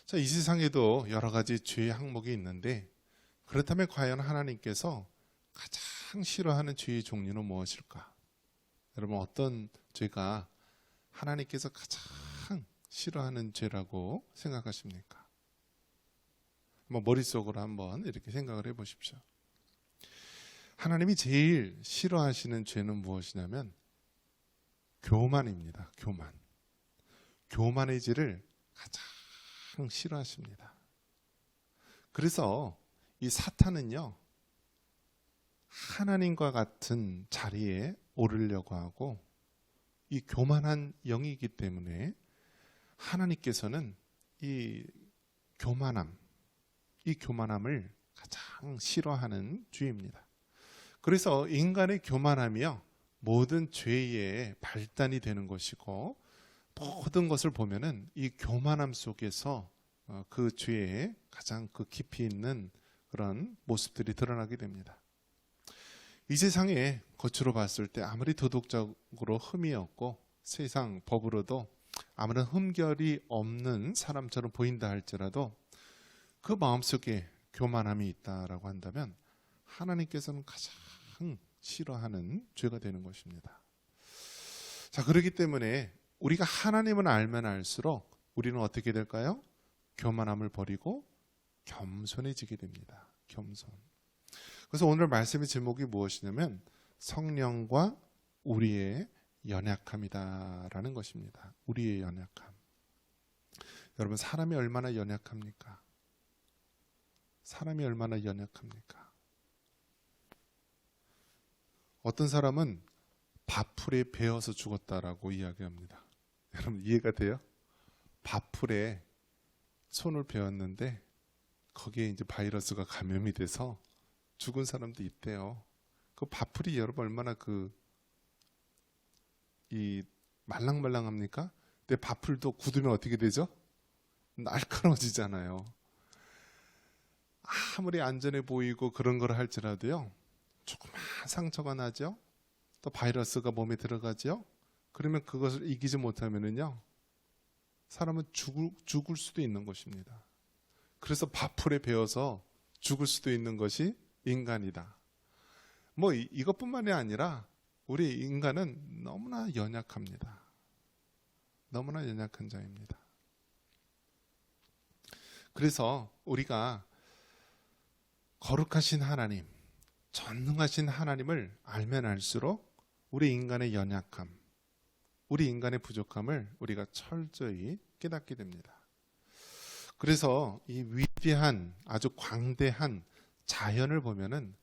자, 이 세상에도 여러 가지 죄의 항목이 있는데 그렇다면 과연 하나님께서 가장 싫어하는 죄의 종류는 무엇일까? 여러분, 어떤 죄가 하나님께서 가장 싫어하는 죄라고 생각하십니까? 머릿속으로 한번 이렇게 생각을 해보십시오. 하나님이 제일 싫어하시는 죄는 무엇이냐면 교만입니다. 교만. 교만의 죄를 가장 싫어하십니다. 그래서 이 사탄은요, 하나님과 같은 자리에 오르려고 하고 이 교만한 영이기 때문에 하나님께서는 이 교만함을 가장 싫어하는 주입니다. 그래서 인간의 교만함이요, 모든 죄의 발단이 되는 것이고 모든 것을 보면은 이 교만함 속에서 그 죄의 가장 그 깊이 있는 그런 모습들이 드러나게 됩니다. 이 세상에 겉으로 봤을 때 아무리 도덕적으로 흠이 없고 세상 법으로도 아무런 흠결이 없는 사람처럼 보인다 할지라도 그 마음속에 교만함이 있다라고 한다면 하나님께서는 가장 싫어하는 죄가 되는 것입니다. 자, 그렇기 때문에 우리가 하나님을 알면 알수록 우리는 어떻게 될까요? 교만함을 버리고 겸손해지게 됩니다. 겸손. 그래서 오늘 말씀의 제목이 무엇이냐면 성령과 우리의 연약함이다라는 것입니다. 우리의 연약함. 여러분, 사람이 얼마나 연약합니까? 사람이 얼마나 연약합니까? 어떤 사람은 밥풀에 베어서 죽었다라고 이야기합니다. 여러분, 이해가 돼요? 밥풀에 손을 베었는데 거기에 이제 바이러스가 감염이 돼서 죽은 사람도 있대요. 그 밥풀이 여러분 얼마나 이 말랑말랑합니까? 근데 밥풀도 굳으면 어떻게 되죠? 날카로워지잖아요. 아무리 안전해 보이고 그런 걸 할지라도요, 조그만 상처가 나죠. 또 바이러스가 몸에 들어가죠. 그러면 그것을 이기지 못하면은요, 사람은 죽을 수도 있는 것입니다. 그래서 밥풀에 베어서 죽을 수도 있는 것이 인간이다. 이것뿐만이 아니라 우리 인간은 너무나 연약합니다. 너무나 연약한 자입니다. 그래서 우리가 거룩하신 하나님, 전능하신 하나님을 알면 알수록 우리 인간의 연약함, 우리 인간의 부족함을 우리가 철저히 깨닫게 됩니다. 그래서 이 위대한 아주 광대한 자연을 보면은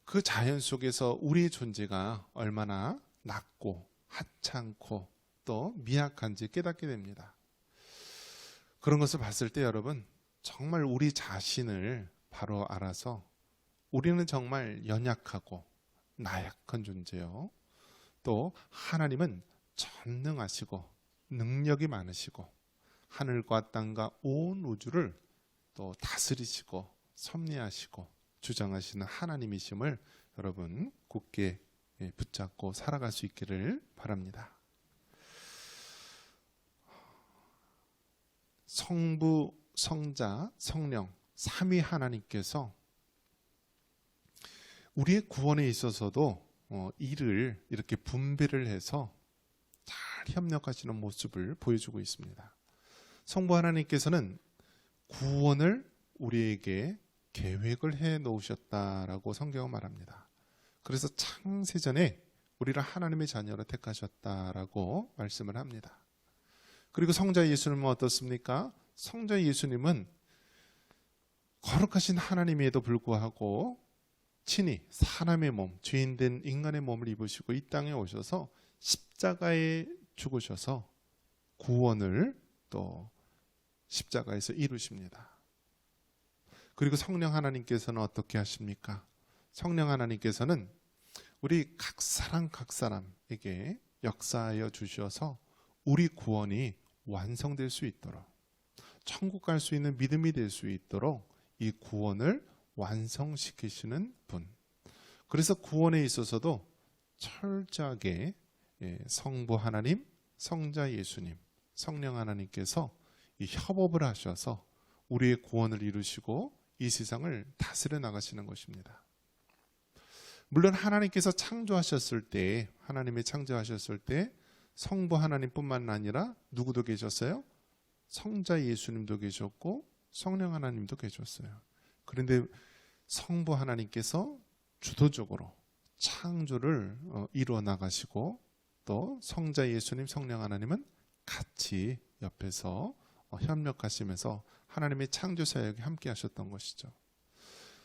그 자연 속에서 우리의 존재가 얼마나 낮고 하찮고 또 미약한지 깨닫게 됩니다. 그런 것을 봤을 때 여러분, 정말 우리 자신을 바로 알아서 우리는 정말 연약하고 나약한 존재요. 또 하나님은 전능하시고 능력이 많으시고 하늘과 땅과 온 우주를 또 다스리시고 섭리하시고 주장하시는 하나님이심을 여러분 굳게 붙잡고 살아갈 수 있기를 바랍니다. 성부, 성자, 성령 삼위 하나님께서 우리의 구원에 있어서도 이를 이렇게 분배를 해서 잘 협력하시는 모습을 보여주고 있습니다. 성부 하나님께서는 구원을 우리에게 계획을 해 놓으셨다라고 성경은 말합니다. 그래서 창세전에 우리를 하나님의 자녀로 택하셨다라고 말씀을 합니다. 그리고 성자 예수님은 어떻습니까? 성자 예수님은 거룩하신 하나님에도 불구하고 친히 사람의 몸, 죄인된 인간의 몸을 입으시고 이 땅에 오셔서 십자가에 죽으셔서 구원을 또 십자가에서 이루십니다. 그리고 성령 하나님께서는 어떻게 하십니까? 성령 하나님께서는 우리 각 사람에게 역사하여 주셔서 우리 구원이 완성될 수 있도록, 천국 갈 수 있는 믿음이 될 수 있도록 이 구원을 완성시키시는 분. 그래서 구원에 있어서도 철저하게 성부 하나님, 성자 예수님, 성령 하나님께서 이 협업을 하셔서 우리의 구원을 이루시고 이 세상을 다스려 나가시는 것입니다. 물론 하나님께서 창조하셨을 때, 하나님이 창조하셨을 때 성부 하나님뿐만 아니라 누구도 계셨어요? 성자 예수님도 계셨고 성령 하나님도 계셨어요. 그런데 성부 하나님께서 주도적으로 창조를 이루어 나가시고 또 성자 예수님, 성령 하나님은 같이 옆에서 협력하시면서 하나님의 창조 사역에 함께 하셨던 것이죠.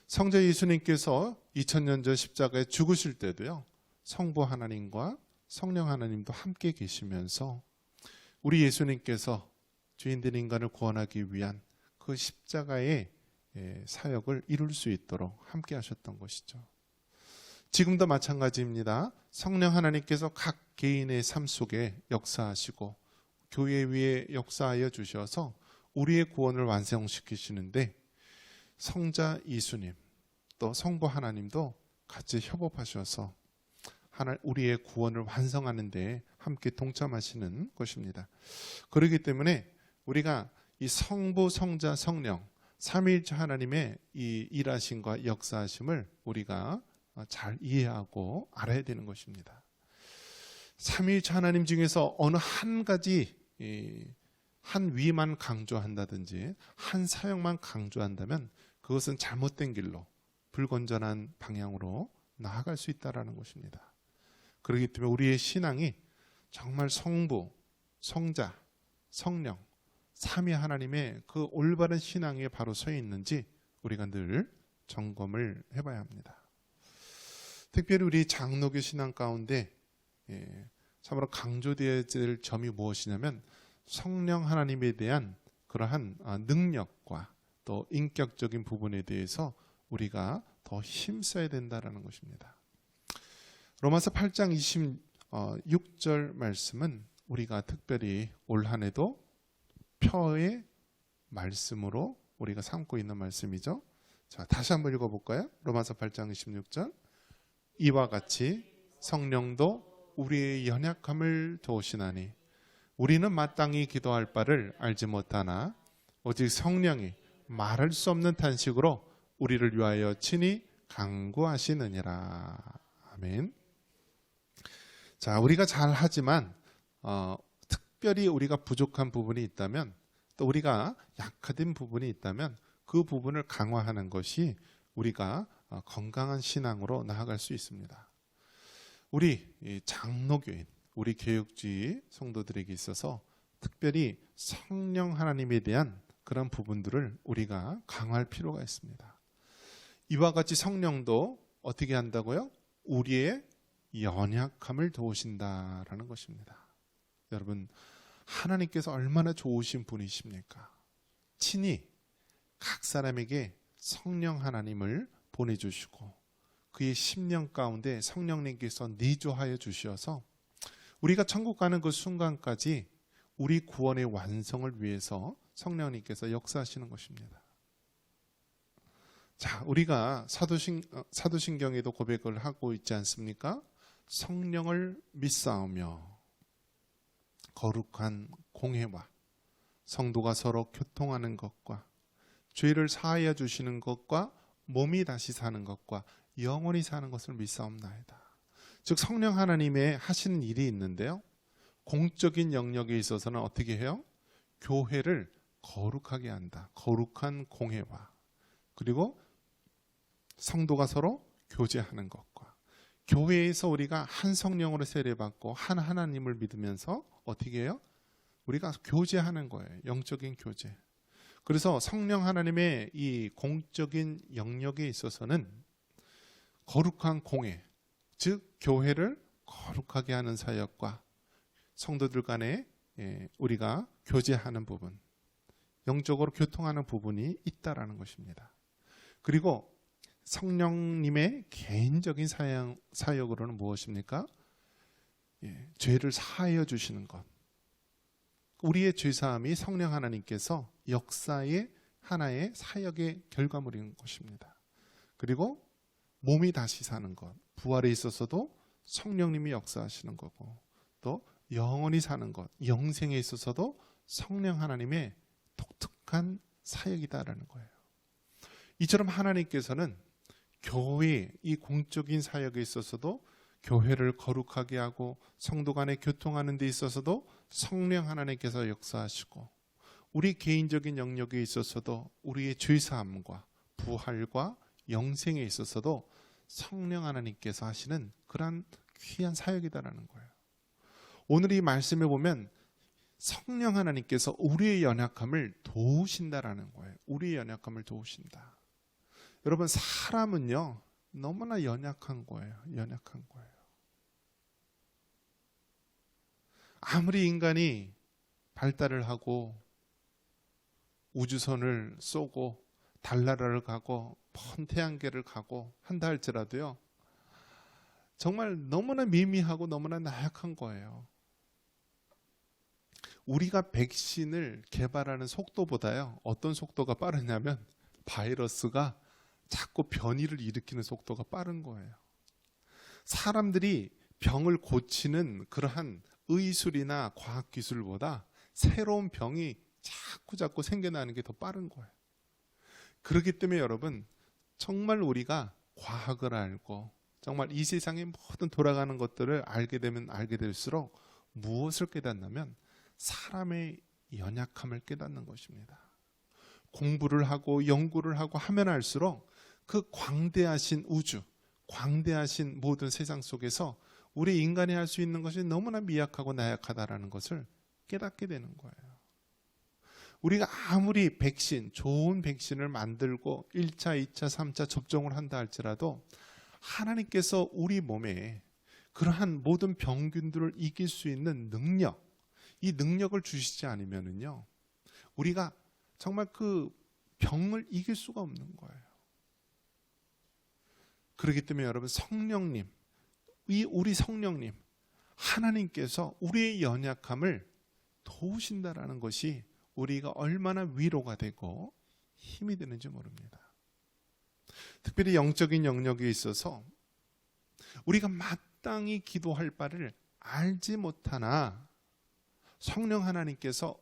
성자 예수님께서 2000년 전 십자가에 죽으실 때도요, 성부 하나님과 성령 하나님도 함께 계시면서 우리 예수님께서 죄인된 인간을 구원하기 위한 그 십자가의 사역을 이룰 수 있도록 함께 하셨던 것이죠. 지금도 마찬가지입니다. 성령 하나님께서 각 개인의 삶 속에 역사하시고 교회 위에 역사하여 주셔서 우리의 구원을 완성시키시는데 성자 예수님 또 성부 하나님도 같이 협업하셔서 우리의 구원을 완성하는 데 함께 동참하시는 것입니다. 그렇기 때문에 우리가 이 성부, 성자, 성령 삼위일체 하나님의 이 일하심과 역사하심을 우리가 잘 이해하고 알아야 되는 것입니다. 삼위일체 하나님 중에서 어느 한 가지 한 위만 강조한다든지 한 사역만 강조한다면 그것은 잘못된 길로 불건전한 방향으로 나아갈 수 있다는 것입니다. 그렇기 때문에 우리의 신앙이 정말 성부, 성자, 성령 삼위 하나님의 그 올바른 신앙에 바로 서 있는지 우리가 늘 점검을 해봐야 합니다. 특별히 우리 장로교 신앙 가운데 참으로 강조되어야 될 점이 무엇이냐면 성령 하나님에 대한 그러한 능력과 또 인격적인 부분에 대해서 우리가 더 힘써야 된다는 것입니다. 로마서 8장 26절 말씀은 우리가 특별히 올 한 해도 표의 말씀으로 우리가 삼고 있는 말씀이죠. 자, 다시 한번 읽어볼까요? 로마서 8장 26절 이와 같이 성령도 우리의 연약함을 도우시나니 우리는 마땅히 기도할 바를 알지 못하나 오직 성령이 말할 수 없는 탄식으로 우리를 위하여 친히 간구하시느니라. 아멘. 자, 우리가 잘하지만 특별히 우리가 부족한 부분이 있다면 또 우리가 약화된 부분이 있다면 그 부분을 강화하는 것이 우리가 건강한 신앙으로 나아갈 수 있습니다. 우리 장로교인, 우리 개혁주의 성도들에게 있어서 특별히 성령 하나님에 대한 그런 부분들을 우리가 강화할 필요가 있습니다. 이와 같이 성령도 어떻게 한다고요? 우리의 연약함을 도우신다라는 것입니다. 여러분, 하나님께서 얼마나 좋으신 분이십니까? 친히 각 사람에게 성령 하나님을 보내주시고 그의 심령 가운데 성령님께서 내주하여 주셔서 우리가 천국 가는 그 순간까지 우리 구원의 완성을 위해서 성령님께서 역사하시는 것입니다. 자, 우리가 사도신경에도 고백을 하고 있지 않습니까? 성령을 믿사오며 거룩한 공회와 성도가 서로 교통하는 것과 죄를 사하여 주시는 것과 몸이 다시 사는 것과 영원히 사는 것을 믿사옵나이다. 즉 성령 하나님의 하시는 일이 있는데요, 공적인 영역에 있어서는 어떻게 해요? 교회를 거룩하게 한다. 거룩한 공회와 그리고 성도가 서로 교제하는 것과 교회에서 우리가 한 성령으로 세례받고 한 하나님을 믿으면서 어떻게 해요? 우리가 교제하는 거예요. 영적인 교제. 그래서 성령 하나님의 이 공적인 영역에 있어서는 거룩한 공회, 즉 교회를 거룩하게 하는 사역과 성도들 간에 우리가 교제하는 부분, 영적으로 교통하는 부분이 있다라는 것입니다. 그리고 성령님의 개인적인 사역으로는 무엇입니까? 죄를 사하여 주시는 것. 우리의 죄사함이 성령 하나님께서 역사의 하나의 사역의 결과물인 것입니다. 그리고 몸이 다시 사는 것, 부활에 있어서도 성령님이 역사하시는 거고, 또 영원히 사는 것, 영생에 있어서도 성령 하나님의 독특한 사역이다라는 거예요. 이처럼 하나님께서는 교회, 이 공적인 사역에 있어서도 교회를 거룩하게 하고 성도 간에 교통하는 데 있어서도 성령 하나님께서 역사하시고, 우리 개인적인 영역에 있어서도 우리의 죄사함과 부활과 영생에 있어서도 성령 하나님께서 하시는 그러한 귀한 사역이다라는 거예요. 오늘 이 말씀에 보면 성령 하나님께서 우리의 연약함을 도우신다라는 거예요. 우리의 연약함을 도우신다. 여러분, 사람은요 너무나 연약한 거예요. 연약한 거예요. 아무리 인간이 발달을 하고 우주선을 쏘고 달나라를 가고 먼 태양계를 가고 한다 할지라도요, 정말 너무나 미미하고 너무나 나약한 거예요. 우리가 백신을 개발하는 속도보다요, 어떤 속도가 빠르냐면 바이러스가 자꾸 변이를 일으키는 속도가 빠른 거예요. 사람들이 병을 고치는 그러한 의술이나 과학기술보다 새로운 병이 자꾸 생겨나는 게 더 빠른 거예요. 그렇기 때문에 여러분, 정말 우리가 과학을 알고 정말 이 세상의 모든 돌아가는 것들을 알게 되면 알게 될수록 무엇을 깨닫냐면 사람의 연약함을 깨닫는 것입니다. 공부를 하고 연구를 하고 하면 할수록 그 광대하신 우주, 광대하신 모든 세상 속에서 우리 인간이 할 수 있는 것이 너무나 미약하고 나약하다라는 것을 깨닫게 되는 거예요. 우리가 아무리 백신, 좋은 백신을 만들고 1차, 2차, 3차 접종을 한다 할지라도 하나님께서 우리 몸에 그러한 모든 병균들을 이길 수 있는 능력, 이 능력을 주시지 않으면은요, 우리가 정말 그 병을 이길 수가 없는 거예요. 그렇기 때문에 여러분, 성령님, 우리 성령님, 하나님께서 우리의 연약함을 도우신다라는 것이 우리가 얼마나 위로가 되고 힘이 되는지 모릅니다. 특별히 영적인 영역에 있어서 우리가 마땅히 기도할 바를 알지 못하나 성령 하나님께서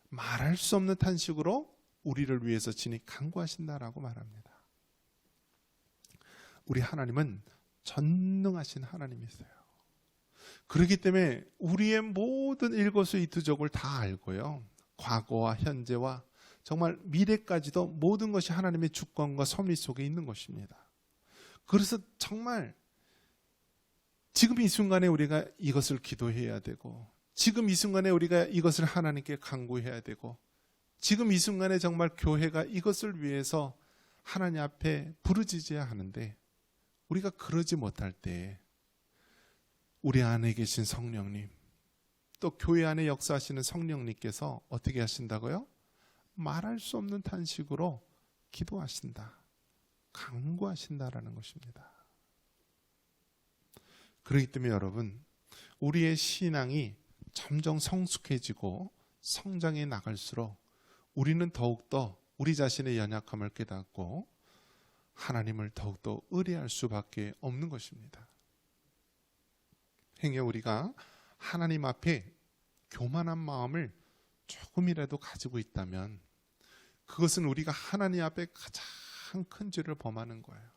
말할 수 없는 탄식으로 우리를 위해서 친히 간구하신다라고 말합니다. 우리 하나님은 전능하신 하나님이세요. 그렇기 때문에 우리의 모든 일거수이투족을 다 알고요, 과거와 현재와 정말 미래까지도 모든 것이 하나님의 주권과 섭리 속에 있는 것입니다. 그래서 정말 지금 이 순간에 우리가 이것을 기도해야 되고, 지금 이 순간에 우리가 이것을 하나님께 간구해야 되고, 지금 이 순간에 정말 교회가 이것을 위해서 하나님 앞에 부르짖어야 하는데, 우리가 그러지 못할 때 우리 안에 계신 성령님, 또 교회 안에 역사하시는 성령님께서 어떻게 하신다고요? 말할 수 없는 탄식으로 기도하신다, 간구하신다라는 것입니다. 그렇기 때문에 여러분, 우리의 신앙이 점점 성숙해지고 성장해 나갈수록 우리는 더욱더 우리 자신의 연약함을 깨닫고 하나님을 더욱더 의뢰할 수밖에 없는 것입니다. 행여 우리가 하나님 앞에 교만한 마음을 조금이라도 가지고 있다면 그것은 우리가 하나님 앞에 가장 큰 죄를 범하는 거예요.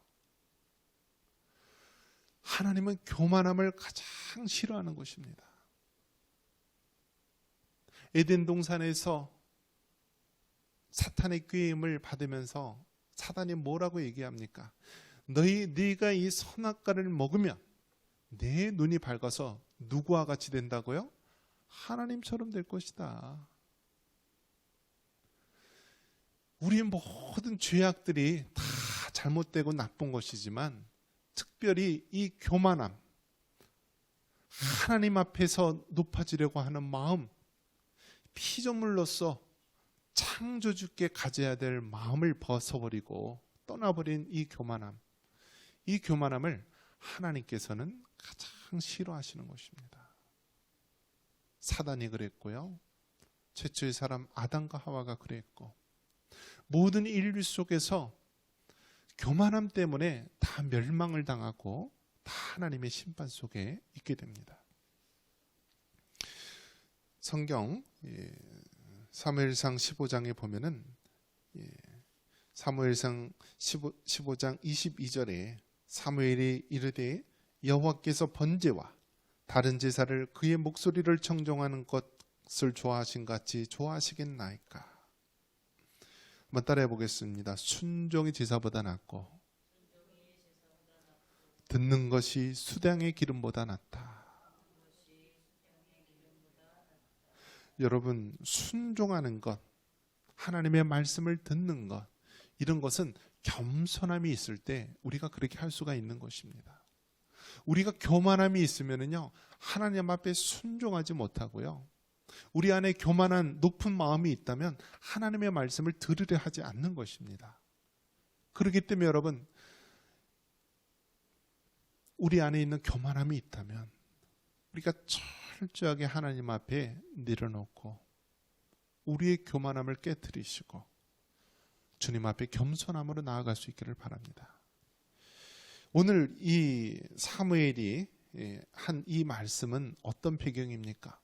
하나님은 교만함을 가장 싫어하는 것입니다. 에덴 동산에서 사탄의 꾀임을 받으면서 사단이 뭐라고 얘기합니까? 네가 이 선악과를 먹으면 내 눈이 밝아서 누구와 같이 된다고요? 하나님처럼 될 것이다. 우리의 모든 죄악들이 다 잘못되고 나쁜 것이지만 특별히 이 교만함, 하나님 앞에서 높아지려고 하는 마음, 피조물로서 창조주께 가져야 될 마음을 벗어버리고 떠나버린 이 교만함을 하나님께서는 가장 싫어하시는 것입니다. 사단이 그랬고요, 최초의 사람 아담과 하와가 그랬고, 모든 인류 속에서 교만함 때문에 다 멸망을 당하고 다 하나님의 심판 속에 있게 됩니다. 성경 사무엘상 15장에 보면은 사무엘상 15장 22절에 사무엘이 이르되 여호와께서 번제와 다른 제사를 그의 목소리를 청종하는 것을 좋아하신 같이 좋아하시겠나이까. 한번 따라해 보겠습니다. 순종이 제사보다 낫고 듣는 것이 수량의 기름보다 낫다. 여러분, 순종하는 것, 하나님의 말씀을 듣는 것, 이런 것은 겸손함이 있을 때 우리가 그렇게 할 수가 있는 것입니다. 우리가 교만함이 있으면요, 하나님 앞에 순종하지 못하고요, 우리 안에 교만한 높은 마음이 있다면 하나님의 말씀을 들으려 하지 않는 것입니다. 그렇기 때문에 여러분, 우리 안에 있는 교만함이 있다면 우리가 철저하게 하나님 앞에 내려놓고 우리의 교만함을 깨뜨리시고 주님 앞에 겸손함으로 나아갈 수 있기를 바랍니다. 오늘 이 사무엘이 한 이 말씀은 어떤 배경입니까?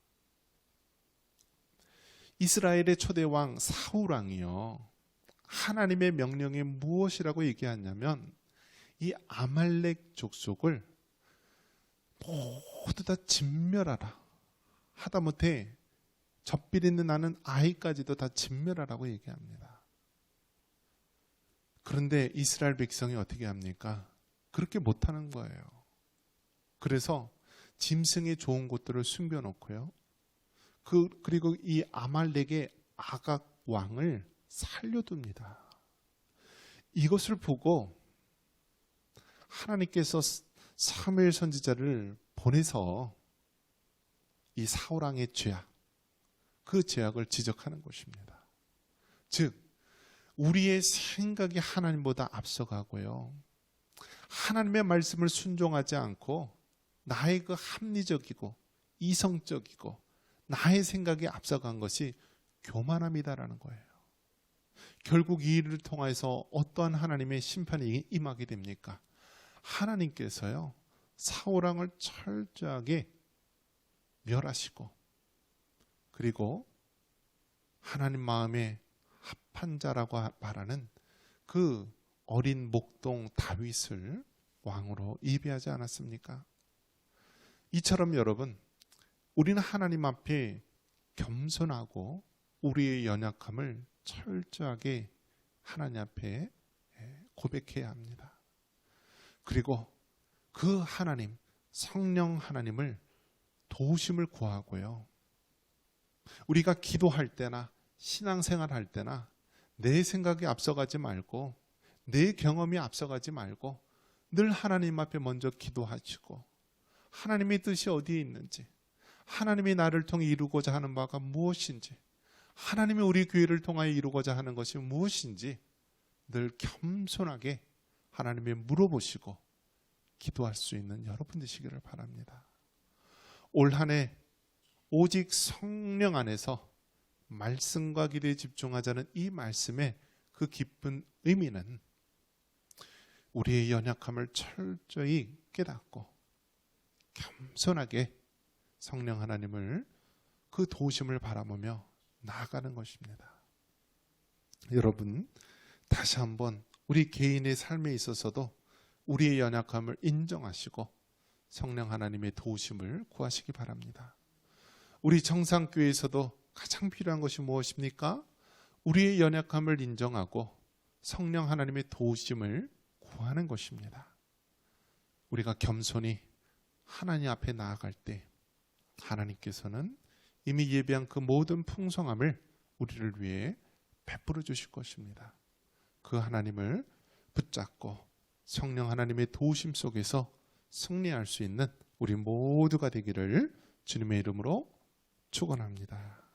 이스라엘의 초대왕 사울왕이요, 하나님의 명령에 무엇이라고 얘기하냐면 이 아말렉 족속을 모두 다 진멸하라, 하다못해 젖비리는 나는 아이까지도 다 진멸하라고 얘기합니다. 그런데 이스라엘 백성이 어떻게 합니까? 그렇게 못하는 거예요. 그래서 짐승의 좋은 곳들을 숨겨놓고요, 그리고 이 아말렉의 아각 왕을 살려둡니다. 이것을 보고 하나님께서 사무엘 선지자를 보내서 이 사울왕의 죄악, 그 죄악을 지적하는 것입니다. 즉, 우리의 생각이 하나님보다 앞서가고요, 하나님의 말씀을 순종하지 않고 나의 그 합리적이고 이성적이고 나의 생각이 앞서간 것이 교만함이다라는 거예요. 결국 이 일을 통해서 어떠한 하나님의 심판이 임하게 됩니까? 하나님께서요, 사울왕을 철저하게 멸하시고, 그리고 하나님 마음에 합한 자라고 말하는 그 어린 목동 다윗을 왕으로 예비하지 않았습니까? 이처럼 여러분, 우리는 하나님 앞에 겸손하고 우리의 연약함을 철저하게 하나님 앞에 고백해야 합니다. 그리고 그 하나님, 성령 하나님을 도우심을 구하고요, 우리가 기도할 때나 신앙생활 할 때나 내 생각이 앞서가지 말고 내 경험이 앞서가지 말고 늘 하나님 앞에 먼저 기도하시고 하나님의 뜻이 어디에 있는지, 하나님이 나를 통해 이루고자 하는 바가 무엇인지, 하나님이 우리 교회를 통하여 이루고자 하는 것이 무엇인지 늘 겸손하게 하나님께 물어보시고 기도할 수 있는 여러분 되시기를 바랍니다. 올 한 해 오직 성령 안에서 말씀과 기도에 집중하자는 이 말씀의 그 깊은 의미는 우리의 연약함을 철저히 깨닫고 겸손하게 성령 하나님을 그 도우심을 바라보며 나아가는 것입니다. 여러분, 다시 한번 우리 개인의 삶에 있어서도 우리의 연약함을 인정하시고 성령 하나님의 도우심을 구하시기 바랍니다. 우리 정상교회에서도 가장 필요한 것이 무엇입니까? 우리의 연약함을 인정하고 성령 하나님의 도우심을 구하는 것입니다. 우리가 겸손히 하나님 앞에 나아갈 때 하나님께서는 이미 예비한 그 모든 풍성함을 우리를 위해 베풀어 주실 것입니다. 그 하나님을 붙잡고 성령 하나님의 도우심 속에서 승리할 수 있는 우리 모두가 되기를 주님의 이름으로 축원합니다.